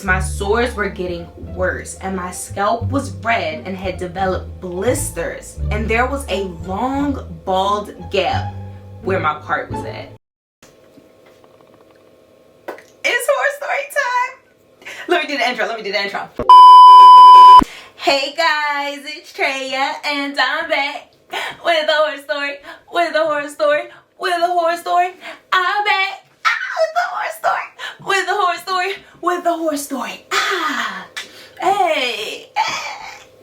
My sores were getting worse and my scalp was red and had developed blisters. And there was a long bald gap where my part was at. It's horror story time. Let me do the intro. Hey guys, it's Traeh and I'm back with a horror story, I'm back with the horror story. Hey.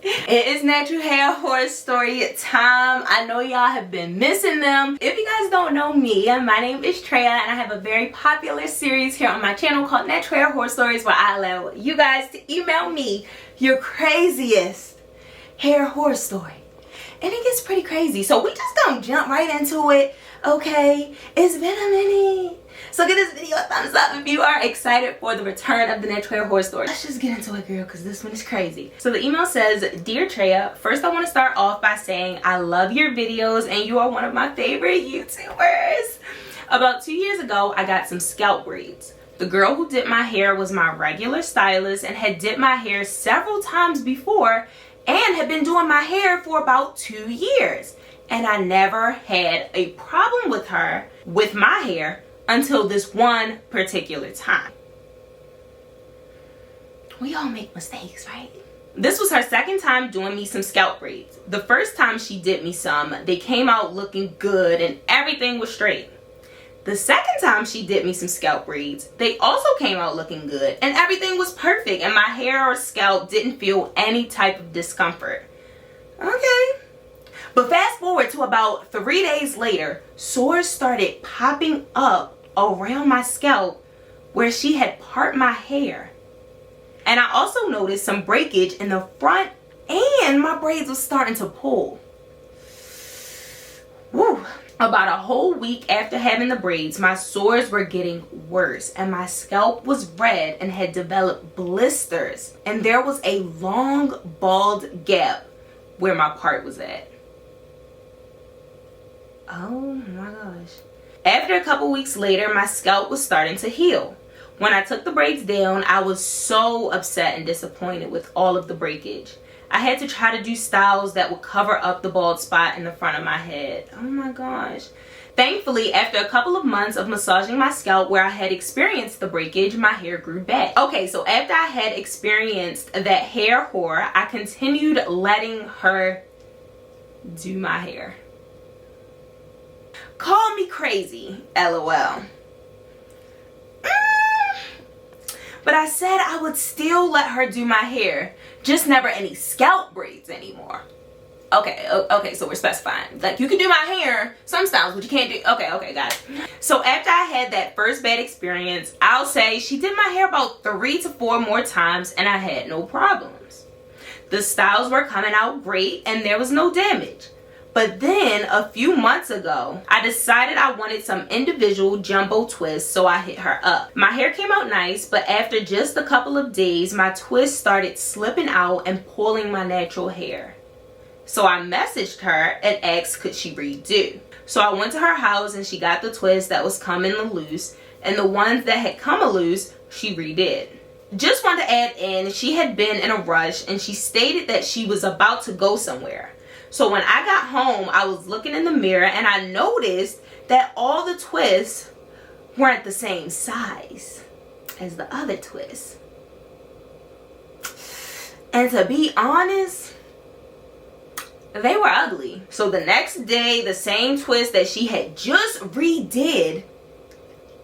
It is natural hair horror story time. I know y'all have been missing them. If you guys don't know me, my name is Traeh and I have a very popular series here on my channel called Natural Hair Horror Stories, where I allow you guys to email me your craziest hair horror story. And it gets pretty crazy, so we just gonna jump right into it, okay? It's been a minute. So give this video a thumbs up if you are excited for the return of the Natural Hair Horror Story. Let's just get into it, girl, because this one is crazy. So the email says, Dear Traeh, first I want to start off by saying I love your videos and you are one of my favorite YouTubers. About 2 years ago, I got some scalp braids. The girl who did my hair was my regular stylist and had did my hair several times before and had been doing my hair for about 2 years. And I never had a problem with her with my hair until this one particular time. We all make mistakes, right? This was her second time doing me some scalp braids. The first time she did me some, they came out looking good and everything was straight. The second time she did me some scalp braids, they also came out looking good and everything was perfect and my hair or scalp didn't feel any type of discomfort. Okay. But fast forward to about 3 days later, sores started popping up around my scalp where she had parted my hair. And I also noticed some breakage in the front and my braids was starting to pull. Woo. About a whole week after having the braids, my sores were getting worse and my scalp was red and had developed blisters. And there was a long bald gap where my part was at. Oh my gosh. After a couple weeks later, my scalp was starting to heal. When I took the braids down, I was so upset and disappointed with all of the breakage. I had to try to do styles that would cover up the bald spot in the front of my head. Oh my gosh. Thankfully, after a couple of months of massaging my scalp where I had experienced the breakage, my hair grew back. Okay, so after I had experienced that hair horror, I continued letting her do my hair. Call me crazy, LOL. But I said I would still let her do my hair, just never any scalp braids anymore. Okay, so we're specifying. Like, you can do my hair, some styles, but you can't do, okay, got it. So after I had that first bad experience, I'll say she did my hair about 3 to 4 more times and I had no problems. The styles were coming out great and there was no damage. But then a few months ago, I decided I wanted some individual jumbo twists, so I hit her up. My hair came out nice, but after just a couple of days, my twists started slipping out and pulling my natural hair. So I messaged her and asked could she redo. So I went to her house and she got the twist that was coming loose, and the ones that had come loose, she redid. Just wanted to add in, she had been in a rush and she stated that she was about to go somewhere. So when I got home, I was looking in the mirror and I noticed that all the twists weren't the same size as the other twists. And to be honest, they were ugly. So the next day, the same twist that she had just redid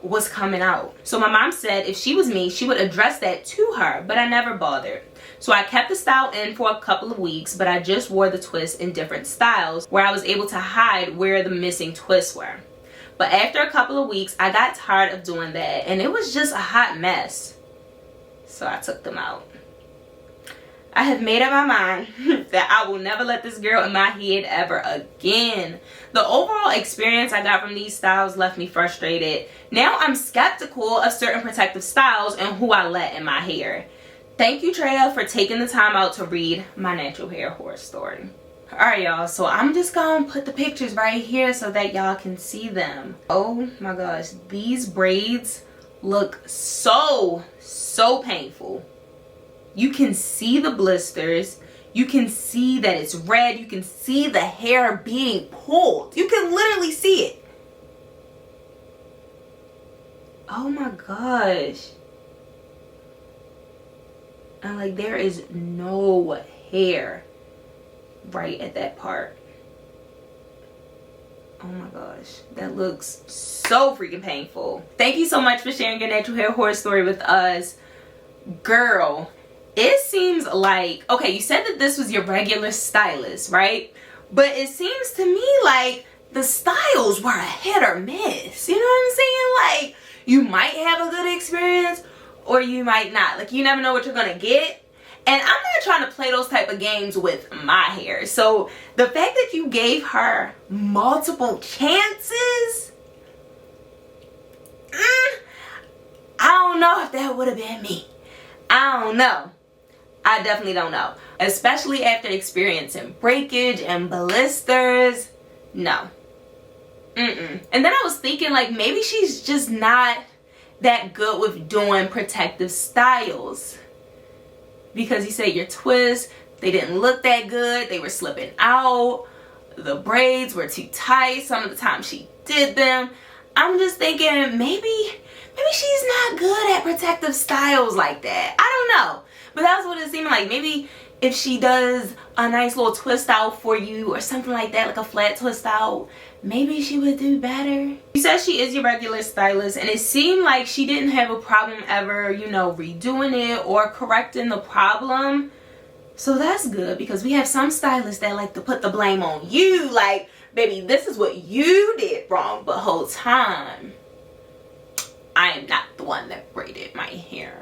was coming out. So my mom said if she was me, she would address that to her, but I never bothered. So I kept the style in for a couple of weeks, but I just wore the twists in different styles where I was able to hide where the missing twists were. But after a couple of weeks, I got tired of doing that and it was just a hot mess. So I took them out. I have made up my mind that I will never let this girl in my head ever again. The overall experience I got from these styles left me frustrated. Now I'm skeptical of certain protective styles and who I let in my hair. Thank you, Traeh, for taking the time out to read my natural hair horror story. Alright, y'all, so I'm just gonna put the pictures right here so that y'all can see them. Oh my gosh, these braids look so painful. You can see the blisters. You can see that it's red. You can see the hair being pulled. You can literally see it. Oh my gosh. And like, there is no hair right at that part. Oh my gosh, that looks so freaking painful. Thank you so much for sharing your natural hair horror story with us. Girl, it seems like, okay, you said that this was your regular stylist, right? But it seems to me like the styles were a hit or miss. You know what I'm saying? Like, you might have a good experience or you might not. Like, you never know what you're gonna get. And I'm not trying to play those type of games with my hair. So the fact that you gave her multiple chances, I don't know if that would have been me. I don't know. I definitely don't know. Especially after experiencing breakage and blisters. No. And then I was thinking, like, maybe she's just not that good with doing protective styles. Because you said your twists, they didn't look that good. They were slipping out. The braids were too tight some of the time she did them. I'm just thinking maybe she's not good at protective styles like that. I don't know. But that's what it seemed like. Maybe if she does a nice little twist out for you or something like that, like a flat twist out, maybe she would do better. She says she is your regular stylist, and it seemed like she didn't have a problem ever, you know, redoing it or correcting the problem. So that's good, because we have some stylists that like to put the blame on you. Like, baby, this is what you did wrong. But whole time, I am not the one that braided my hair.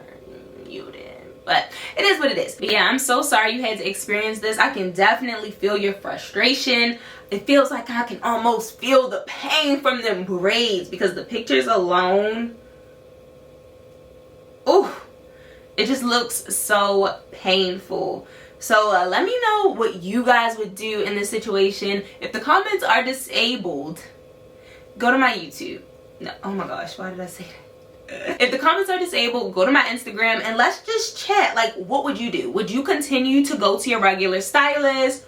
You did. But it is what it is. But yeah, I'm so sorry you had to experience this. I can definitely feel your frustration. It feels like I can almost feel the pain from them braids, because the pictures alone, ooh, it just looks so painful. So let me know what you guys would do in this situation. If the comments are disabled, go to my YouTube. No, oh my gosh, why did I say that? If the comments are disabled, go to my Instagram and let's just chat. Like, what would you do? Would you continue to go to your regular stylist,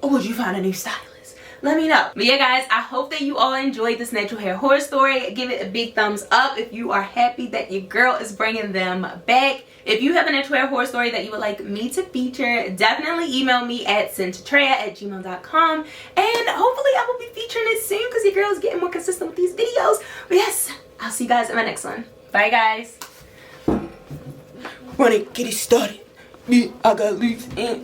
or would you find a new stylist? Let me know. But yeah, guys, I hope that you all enjoyed this natural hair horror story. Give it a big thumbs up if you are happy that your girl is bringing them back. If you have a natural hair horror story that you would like me to feature, definitely email me at sendtotraeh@gmail.com, and hopefully I will be featuring it soon, because your girl is getting more consistent with these videos. But yes, I'll see you guys in my next one. Bye, guys. When it get it started, me, I got leaves in.